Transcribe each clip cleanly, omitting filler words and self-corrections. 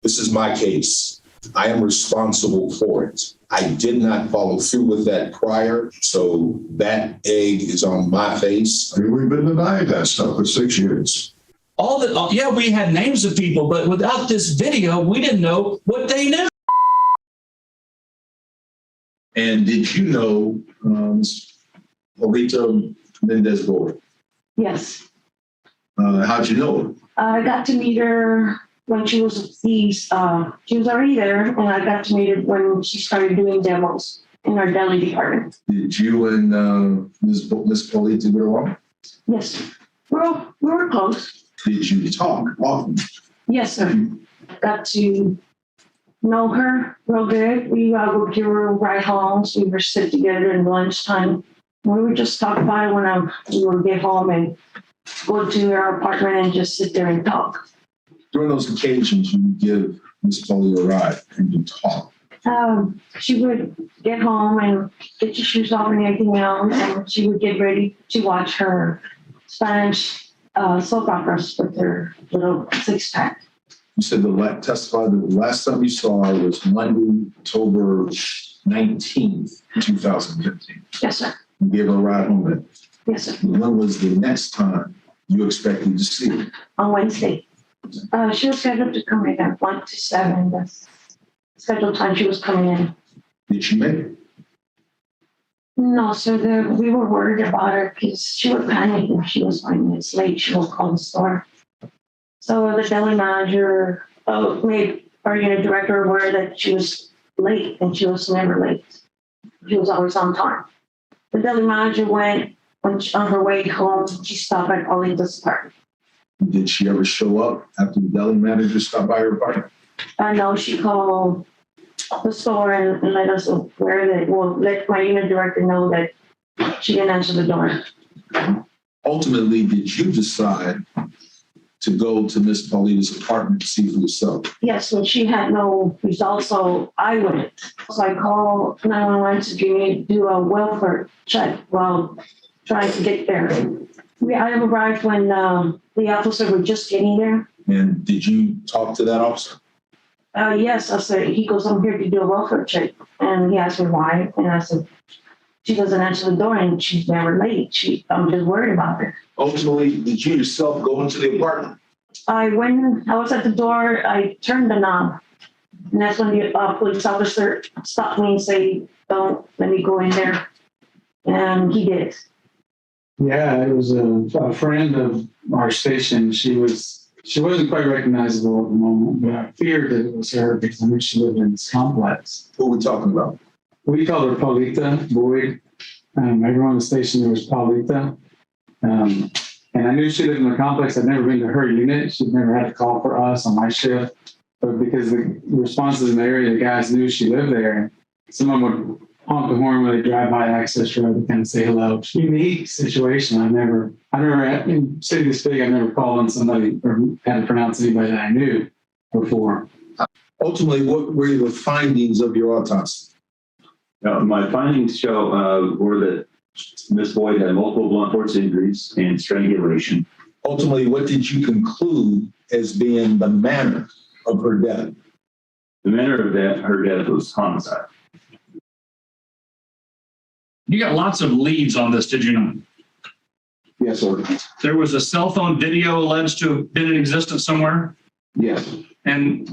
This is my case. I am responsible for it. I did not follow through with that prior, so that egg is on my face. I mean, we've been denying that stuff for 6 years. Yeah, we had names of people, but without this video, we didn't know what they knew. And did you know Olita Mendez-Gore? Yes. How'd you know her? I got to meet her when she was she was already there, and I got to meet her when she started doing demos in our deli department. Did you and Ms. Olita get along? Yes. We were close. Did you talk often? Yes, sir. Got to know her real good. We would give her ride home. We would sit together in lunchtime. We would just talk about it when we would get home and go to her apartment and just sit there and talk. During those occasions, you would give Ms. Polly a ride and you talk. She would get home and get your shoes off and everything else, and she would get ready to watch her Spanish soap operas with her little 6-pack. You said testified that the last time you saw her was Monday, October 19th, 2015. Yes, sir. You gave her a ride home then. Yes, sir. When was the next time you expected to see her? On Wednesday. She was scheduled to come in at 1 to 7. That's the scheduled time she was coming in. Did she make it? No, sir. We were worried about her because she would panic if she was 5 minutes late. She would call the store. So the deli manager made our unit director aware that she was late, and she was never late. She was always on time. The deli manager went on her way home. She stopped at Olita's apartment. Did she ever show up after the deli manager stopped by her apartment? No, she called the store and let us aware that, let my unit director know that she didn't answer the door. Ultimately, did you decide to go to Miss Paulita's apartment to see for yourself? Yes, and she had no results, so I went. So I called 911 to give me do a welfare check while trying to get there. I arrived when the officer was just getting there. And did you talk to that officer? Yes, I said, he goes, I'm here to do a welfare check. And he asked me why. And I said, she doesn't answer the door and she's never late. I'm just worried about her. Ultimately, did you yourself go into the apartment? I was at the door, I turned the knob. And that's when the police officer stopped me and said, don't let me go in there. And he did. Yeah, it was a friend of our station. She wasn't quite recognizable at the moment, but I feared that it was her because I knew she lived in this complex. Who are we talking about? We called her Paulita Boyd. Everyone on the station there was Paulita. And I knew she lived in the complex. I'd never been to her unit. She'd never had to call for us on my shift. But because the responses in the area, the guys knew she lived there. Someone would honk the horn when they drive by access road to kind of say hello. It's a unique situation. I never in city this big, I never called on somebody or had to pronounce anybody that I knew before. Ultimately, what were the findings of your autopsy? My findings show were that Ms. Boyd had multiple blunt force injuries and strangulation. Ultimately, what did you conclude as being the manner of her death? The manner of her death was homicide. You got lots of leads on this, did you know? Yes, sir. There was a cell phone video alleged to have been in existence somewhere. Yes. And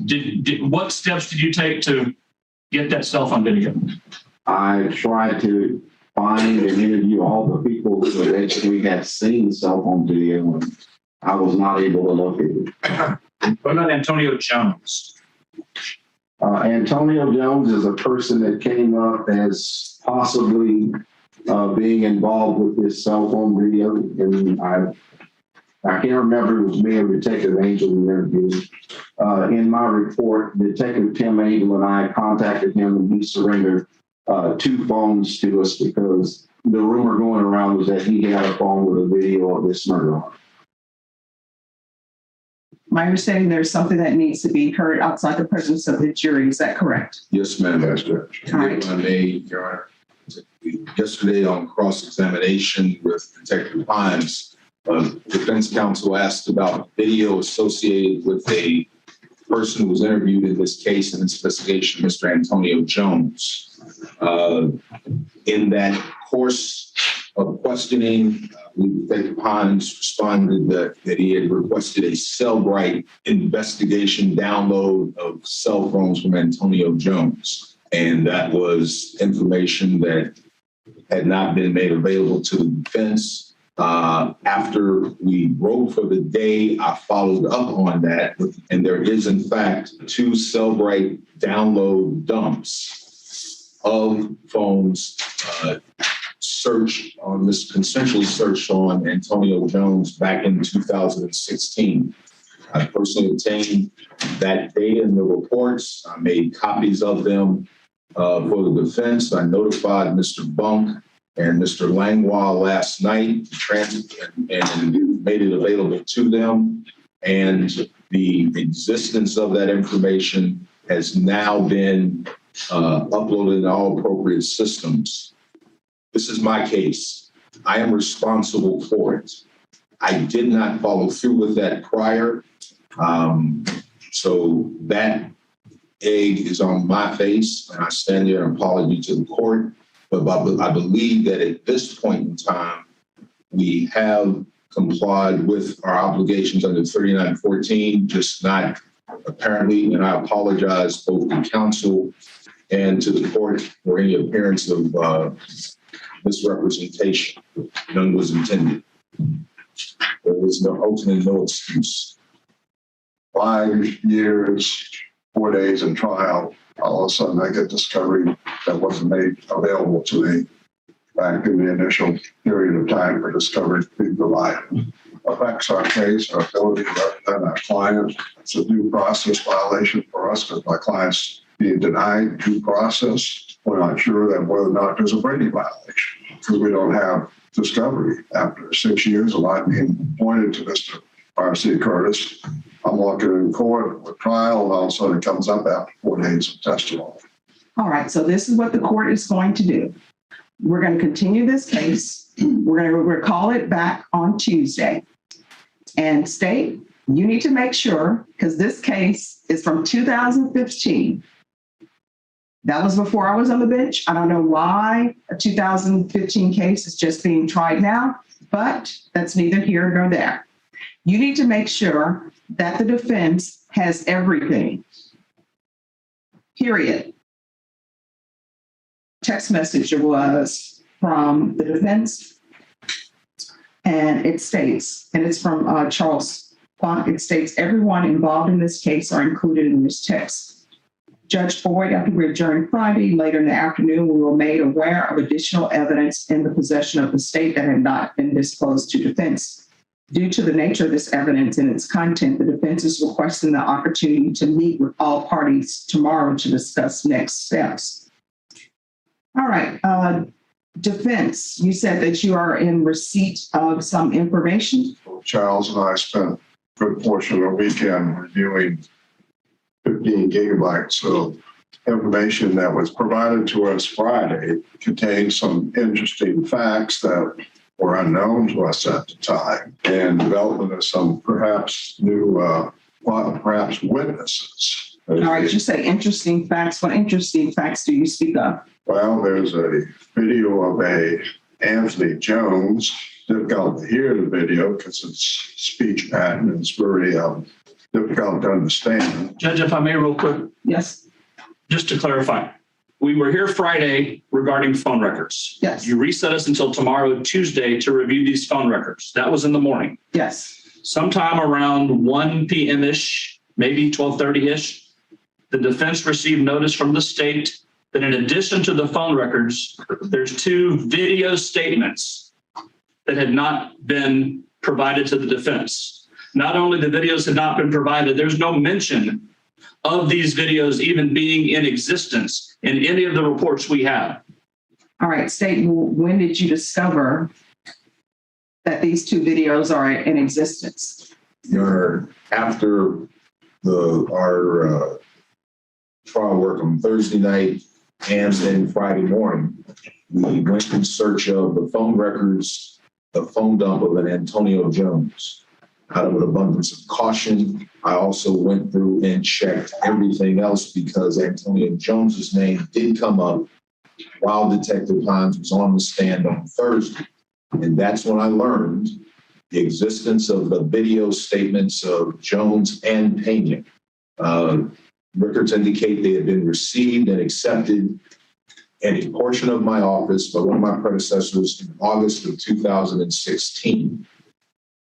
what steps did you take to get that cell phone video? I tried to find and interview all the people who allegedly had seen the cell phone video, and I was not able to locate it. What about Antonio Jones? Antonio Jones is a person that came up as possibly being involved with this cell phone video, and I can't remember if it was me or Detective Angel who interviewed. In my report, Detective Tim Angel and I contacted him, and he surrendered 2 phones to us because the rumor going around was that he had a phone with a video of this murder on it. My understanding, there's something that needs to be heard outside the presence of the jury. Is that correct? Yes, ma'am. Yes, Judge. If I may, Your Honor. Yesterday on cross-examination with Detective Hines, defense counsel asked about video associated with a person who was interviewed in this case in this investigation, Mr. Antonio Jones. In that course of questioning, Detective Hines responded that he had requested a Cellbrite investigation download of cell phones from Antonio Jones. And that was information that had not been made available to the defense. After we rode for the day, I followed up on that. And there is, in fact, 2 Cellbrite download dumps of phones consensually searched on Antonio Jones back in 2016. I personally obtained that data in the reports. I made copies of them for the defense. I notified Mr. Bunk and Mr. Langlois last night and made it available to them. And the existence of that information has now been uploaded in all appropriate systems. This is my case. I am responsible for it. I did not follow through with that prior. So that egg is on my face, and I stand there and apologize to the court. But I believe that at this point in time, we have complied with our obligations under 3914, just not apparently, and I apologize both to counsel and to the court for any appearance of misrepresentation. None was intended. There was ultimately no excuse. 5 years, 4 days in trial, all of a sudden I get discovery that wasn't made available to me back in the initial period of time for discovery to be provided. Affects our case, our ability to represent our client. It's a due process violation for us because my client's being denied due process. We're not sure that whether or not there's a Brady violation because we don't have discovery. After 6 years of not being pointed to Mr. R.C. Curtis, I'm walking in court with trial, and all of a sudden it comes up after 4 days of testimony. All right, so this is what the court is going to do. We're going to continue this case. We're going to recall it back on Tuesday. And State, you need to make sure, because this case is from 2015. That was before I was on the bench. I don't know why a 2015 case is just being tried now, but that's neither here nor there. You need to make sure that the defense has everything. Period. Text message was from the defense, and it states, and it's from Charles Plunk, it states, everyone involved in this case are included in this text. Judge Boyd, after we adjourned Friday, later in the afternoon, we were made aware of additional evidence in the possession of the state that had not been disclosed to defense. Due to the nature of this evidence and its content, the defense is requesting the opportunity to meet with all parties tomorrow to discuss next steps. All right, defense, you said that you are in receipt of some information. Charles and I spent a good portion of the weekend reviewing 15 gigabytes of information that was provided to us Friday. Contains some interesting facts that were unknown to us at the time, and development of some perhaps new, perhaps witnesses. All right, you say interesting facts. What interesting facts do you speak of? Well, there's a video of a Anthony Jones. Difficult to hear the video because it's speech pattern and it's very difficult to understand. Judge, if I may real quick, Yes. just to clarify, we were here Friday regarding phone records. Yes. You reset us until tomorrow, Tuesday, to review these phone records. That was in the morning. Yes. Sometime around 1 p.m.-ish, maybe 12:30-ish, the defense received notice from the state that in addition to the phone records, there's 2 video statements that had not been provided to the defense. Not only the videos had not been provided, there's no mention of these videos even being in existence in any of the reports we have. All right, State, when did you discover that these 2 videos are in existence? After our trial work on Thursday night and then Friday morning, we went in search of the phone records, the phone dump of an Antonio Jones. out of an abundance of caution. I also went through and checked everything else because Antonio Jones's name did come up while Detective Hines was on the stand on Thursday. And that's when I learned the existence of the video statements of Jones and Pena. Records indicate they had been received and accepted in a portion of my office by one of my predecessors in August of 2016.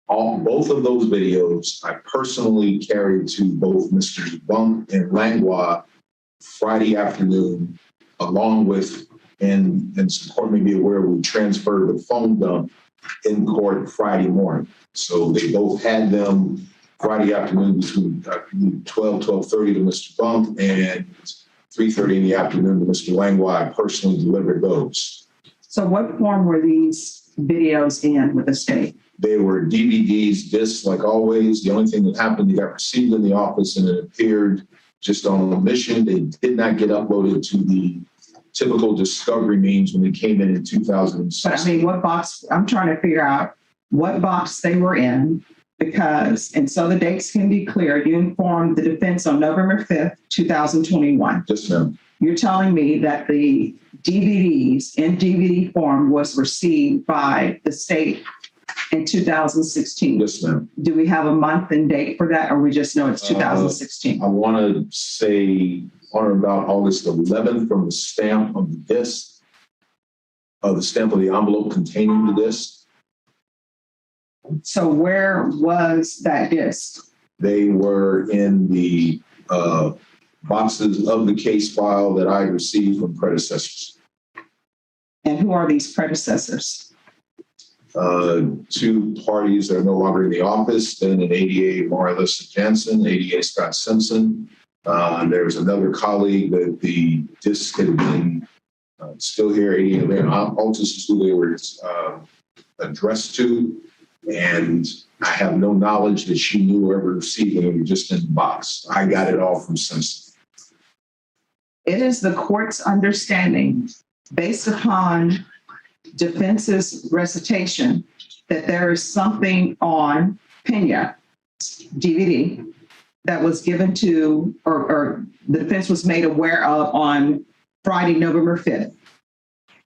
Both of those videos I personally carried to both Mr. Bunk and Langlois Friday afternoon, along with, and some court may be aware, we transferred the phone dump in court Friday morning. So they both had them Friday afternoon between 12:30 to Mr. Bunk and 3:30 in the afternoon to Mr. Langlois. I personally delivered those. So what form were these videos in with the state? They were DVDs, discs, like always. The only thing that happened, they got received in the office and it appeared just on a mission. They did not get uploaded to the typical discovery means when they came in 2006. But I mean, what box, I'm trying to figure out what box they were in because, and so the dates can be clear, you informed the defense on November 5th, 2021. Yes, ma'am. You're telling me that the DVDs in DVD form was received by the state in 2016. Yes, ma'am. Do we have a month and date for that, or we just know it's 2016? I want to say on or about August 11th from the stamp of the disc, the stamp of the envelope containing the disc. So where was that disc? They were in the boxes of the case file that I received from predecessors. And who are these predecessors? Two parties that are no longer in the office, then an ADA Marlissa Jansen, ADA Scott Simpson. There's another colleague that the disc had been still here, ADA Lynn Altus is who they were addressed to. And I have no knowledge that she knew or ever received it. It was just in the box. I got it all from Simpson. It is the court's understanding, based upon defense's recitation, that there is something on Pena DVD that was given to, or the defense was made aware of on Friday, November 5th.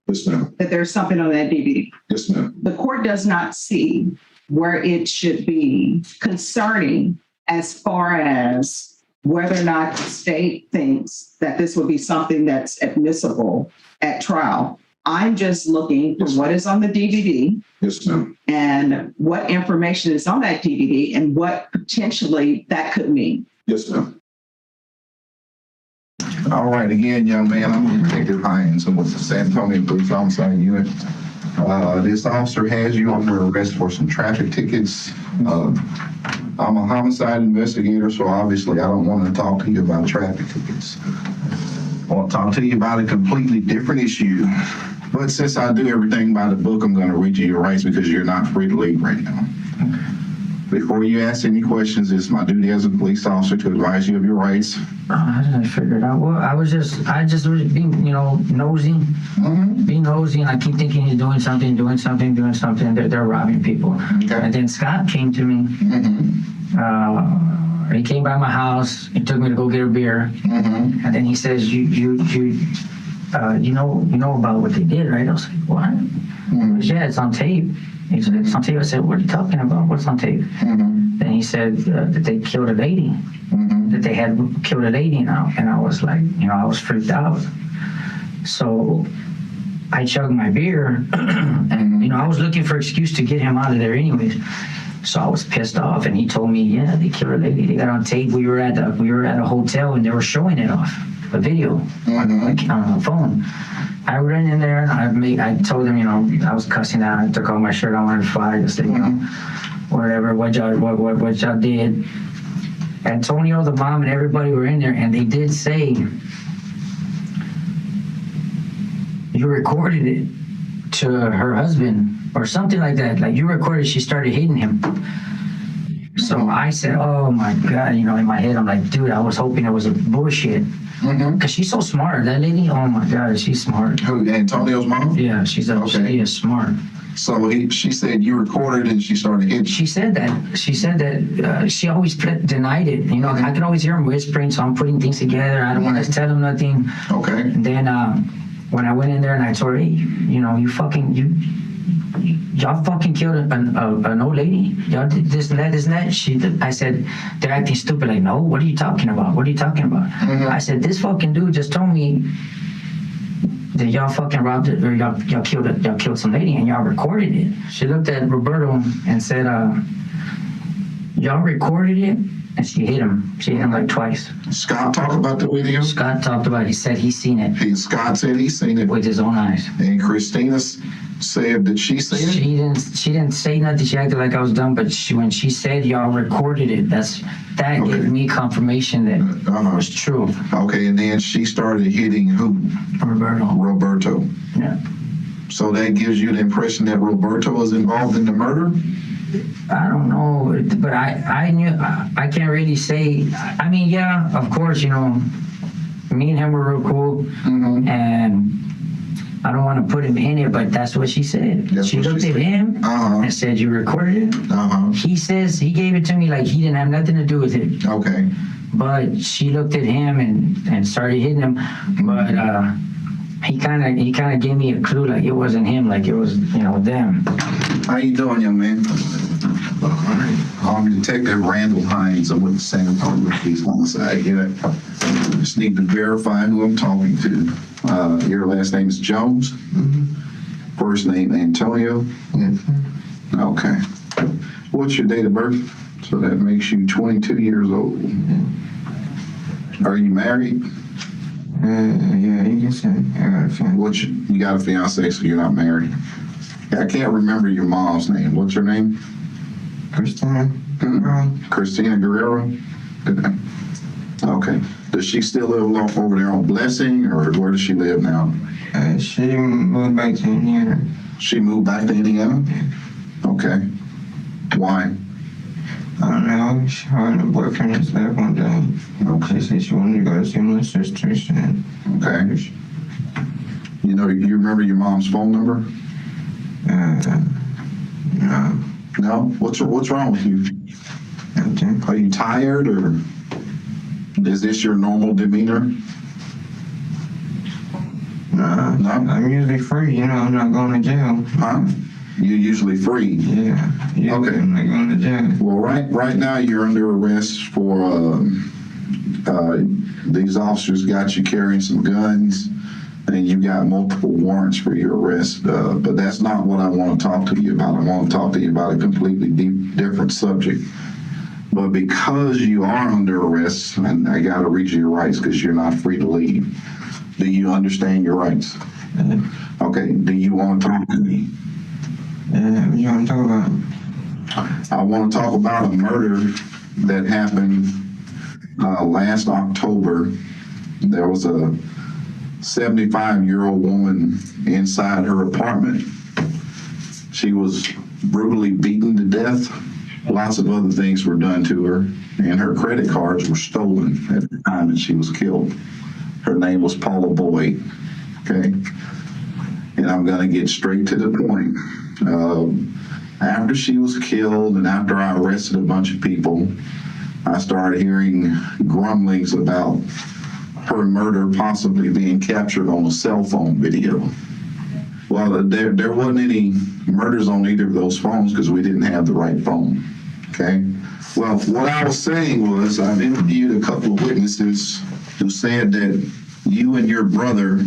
Yes, ma'am. That there's something on that DVD. Yes, ma'am. The court does not see where it should be concerning as far as whether or not the state thinks that this would be something that's admissible at trial. I'm just looking for what is on the DVD. Yes, ma'am. And what information is on that DVD and what potentially that could mean. Yes, ma'am. All right, again, young man, I'm Detective Hines. I'm with the San Antonio Police Homicide Unit. This officer has you under arrest for some traffic tickets. I'm a homicide investigator, so obviously I don't want to talk to you about traffic tickets. I want to talk to you about a completely different issue. But since I do everything by the book, I'm going to read you your rights because you're not free to leave right now. Before you ask any questions, it's my duty as a police officer to advise you of your rights. I figured out. Well, I just was being, nosy, being nosy, and I keep thinking he's doing something. They're robbing people. Okay. And then Scott came to me. He came by my house. He took me to go get a beer. And then he says, you know about what they did, right? I was like, what? Yeah, it's on tape. He said, it's on tape. I said, what are you talking about? What's on tape? Then he said that they killed a lady, that they had killed a lady now. And I was like, I was freaked out. So I chugged my beer and, I was looking for an excuse to get him out of there anyways. So I was pissed off and he told me, yeah, they killed a lady. They got on tape. We were at a hotel and they were showing it off, a video on the phone. I ran in there and I told them, I was cussing out. I took off my shirt. I wanted to fight. I said, whatever, what y'all did. Antonio, the mom, and everybody were in there, and they did say, you recorded it to her husband or something like that. Like you recorded, she started hitting him. So I said, oh my God, you know, in my head, I'm like, dude, I was hoping it was a bullshit. Because she's so smart. That lady, oh my God, she's smart. Who, Antonio's mom? Yeah, she is smart. So she said you recorded and she started hitting. She said that. She always denied it. You know, I can always hear him whispering, so I'm putting things together. I don't want to tell him nothing. Okay. And then when I went in there and I told her, hey, you know, y'all fucking killed an old lady. Y'all did this and that, this and that. I said, they're acting stupid. Like, no, what are you talking about? What are you talking about? I said, this fucking dude just told me that y'all fucking robbed it, or y'all killed some lady, and y'all recorded it. She looked at Roberto and said, y'all recorded it? And she hit him. She hit him like twice. Scott talked about the video? Scott talked about it. He said he's seen it Scott said he's seen it. with his own eyes. And Christina said that she seen it? She didn't say nothing. She acted like I was dumb, but when she said y'all recorded it, that gave me confirmation that it was true. Okay, and then she started hitting who? Roberto. Yeah. So that gives you the impression that Roberto was involved in the murder? I don't know, but I knew, I can't really say. I mean, yeah, of course, you know, me and him were real cool, and I don't want to put him in it, but that's what she said. She looked at him and said, you recorded it? He says he gave it to me like he didn't have nothing to do with it. Okay. But she looked at him and started hitting him, but he kind of gave me a clue, like it wasn't him, like it was, you know, them. How you doing, young man? All right. I'm Detective Randall Hines. I'm with the San Antonio Police Homicide Unit. Just need to verify who I'm talking to. Your last name is Jones? First name Antonio? Okay. What's your date of birth? So that makes you 22 years old. Are you married? Yeah, you can say I got a fiance. You got a fiance, so you're not married. I can't remember your mom's name. What's her name? Christina. Christina Guerrero? Okay. Does she still live over there on Blessing, or where does she live now? She moved back to Indiana. She moved back to Indiana? Okay. Why? I don't know. Her and her boyfriend just left one day. Okay. She said she wanted to go to see my sisters. And Okay. You know, you remember your mom's phone number? no, No? What's wrong with you? nothing. Are you tired, or is this your normal demeanor? No, No? I'm usually free. You know, I'm not going to jail. Huh? You're usually free. Yeah. Okay. I'm not going to jail. Well, right now you're under arrest for these officers got you carrying some guns, and you got multiple warrants for your arrest. But that's not what I want to talk to you about. I want to talk to you about a completely different subject. But because you are under arrest, and I got to read you your rights because you're not free to leave. Do you understand your rights? Okay. Do you want to talk to me? What you want to talk about? I want to talk about a murder that happened last October. There was a 75-year-old woman inside her apartment. She was brutally beaten to death. Lots of other things were done to her, and her credit cards were stolen at the time that she was killed. Her name was Paula Boyd. Okay? And I'm going to get straight to the point. After she was killed and after I arrested a bunch of people, I started hearing grumblings about her murder possibly being captured on a cell phone video. Well, there wasn't any murders on either of those phones because we didn't have the right phone. Okay? Well, what I was saying was I've interviewed a couple of witnesses who said that you and your brother,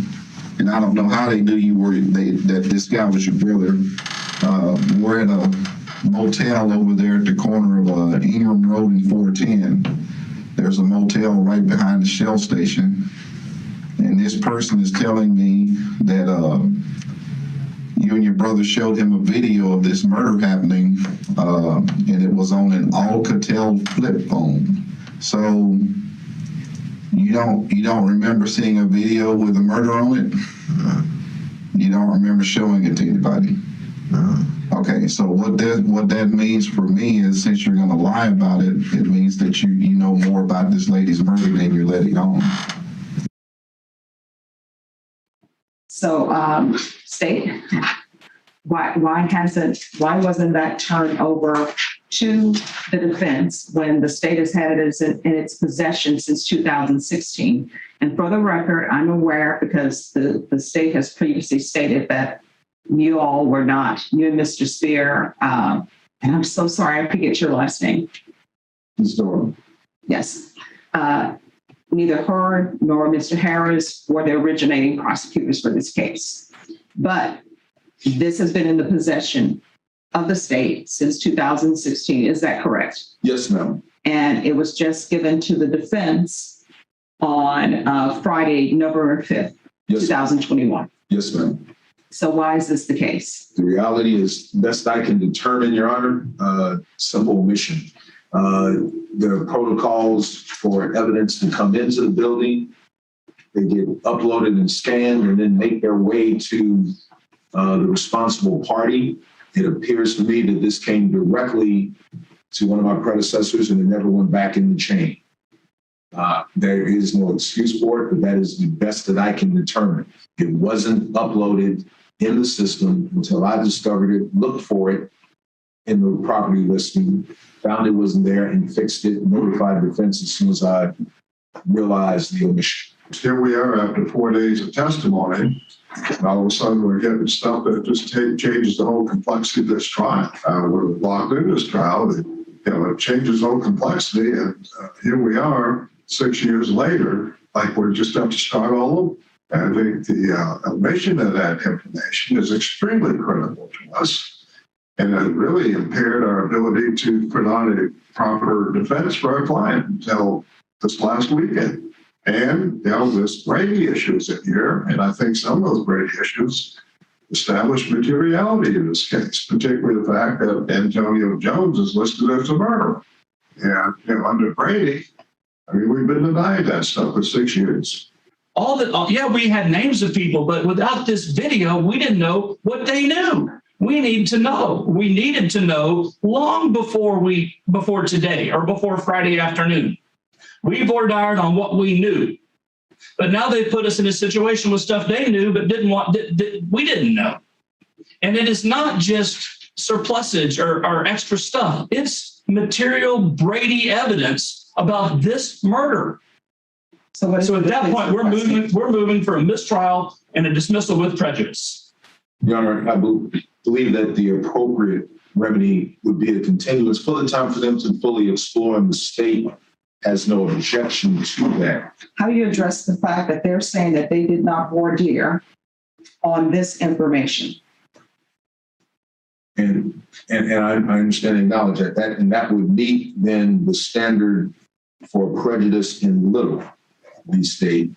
and I don't know how they knew you were, that this guy was your brother, we're in a motel over there at the corner of Ingram Road and 410. There's a motel right behind the Shell station. And this person is telling me that you and your brother showed him a video of this murder happening, and it was on an Alcatel flip phone. So you don't remember seeing a video with a murder on it? You don't remember showing it to anybody? No. Okay, so what that means for me is, since you're gonna lie about it, it means that you know more about this lady's murder than you're letting on. So, state, why wasn't that turned over to the defense when the state has had it in its possession since 2016? And for the record, I'm aware, because the state has previously stated that you all were not, you and Mr. Spear, and I'm so sorry, I forget your last name. Ms. Doran. Yes. Neither her nor Mr. Harris were the originating prosecutors for this case. But this has been in the possession of the state since 2016. Is that correct? Yes, ma'am. And it was just given to the defense on Friday, November 5th, Yes. 2021. Yes, ma'am. So why is this the case? The reality is, best I can determine, Your Honor, simple omission. There are protocols for evidence to come into the building. They get uploaded and scanned and then make their way to the responsible party. It appears to me that this came directly to one of my predecessors and it never went back in the chain. There is no excuse for it, but that is the best that I can determine. It wasn't uploaded in the system until I discovered it, looked for it in the property listing, found it wasn't there, and fixed it, notified defense as soon as I realized the omission. Here we are after 4 days of testimony, and all of a sudden we're getting stuff that just changes the whole complexity of this trial. We're locked in this trial. It changes the whole complexity, and here we are 6 years later, like we're just have to start all over. I think the omission of that information is extremely critical to us, and it really impaired our ability to put on a proper defense for our client until this last weekend. And, there's Brady issues in here, and I think some of those Brady issues establish materiality in this case, particularly the fact that Antonio Jones is listed as a murderer. And, under Brady, we've been denied that stuff for 6 years. We had names of people, but without this video, we didn't know what they knew. We need to know. We needed to know long before today or before Friday afternoon. We voir dired on what we knew, but now they put us in a situation with stuff they knew but we didn't know. And it is not just surplusage or extra stuff. It's material Brady evidence about this murder. So at that point, we're moving for a mistrial and a dismissal with prejudice. Your Honor, I believe that the appropriate remedy would be a continuance for the time for them to fully explore, and the state has no objection to that. How do you address the fact that they're saying that they did not voir dire on this information? And I understand and acknowledge that, and that would meet then the standard for prejudice in little, the state.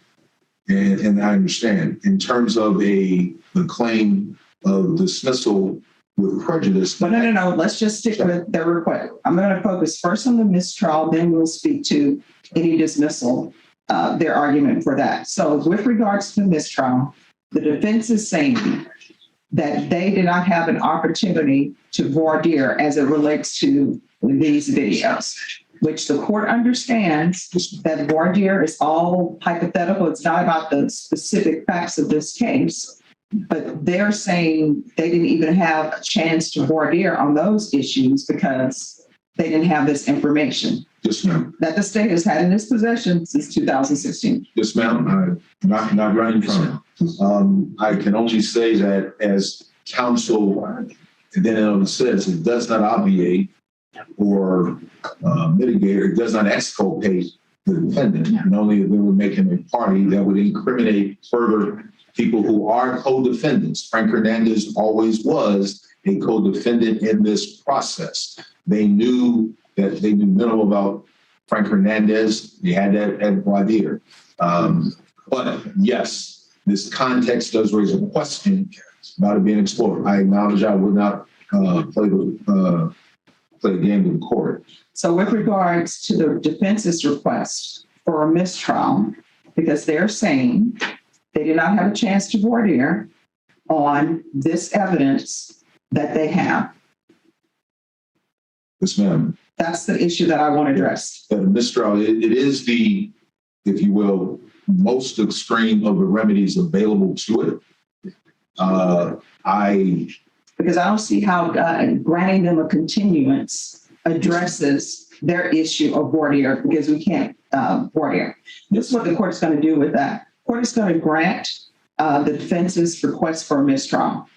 And I understand. In terms of the claim of dismissal with prejudice. But no. Let's just stick with their request. I'm going to focus first on the mistrial, then we'll speak to any dismissal, their argument for that. So with regards to the mistrial, the defense is saying that they did not have an opportunity to voir dire as it relates to these videos, which the court understands that voir dire is all hypothetical. It's not about the specific facts of this case. But they're saying they didn't even have a chance to voir dire on those issues because they didn't have this information. Yes, ma'am. That the state has had in its possession since 2016. Yes, ma'am. Not running from it. I can only say that as counsel, then it says it does not obviate or mitigate, or it does not exculpate the defendant. And only if they were making a party that would incriminate further people who are co-defendants. Frank Hernandez always was a co-defendant in this process. They knew minimal about Frank Hernandez. They had that at voir dire. But yes, this context does raise a question about it being explored. I acknowledge I would not play a game with the court. So with regards to the defense's request for a mistrial, because they're saying they did not have a chance to voir dire on this evidence that they have. Yes, ma'am. That's the issue that I want addressed. That mistrial, it is the, if you will, most extreme of the remedies available to it. Because I don't see how granting them a continuance addresses their issue of voir dire, because we can't voir dire. This is what the court's going to do with that. Court is going to grant the defense's request for a mistrial.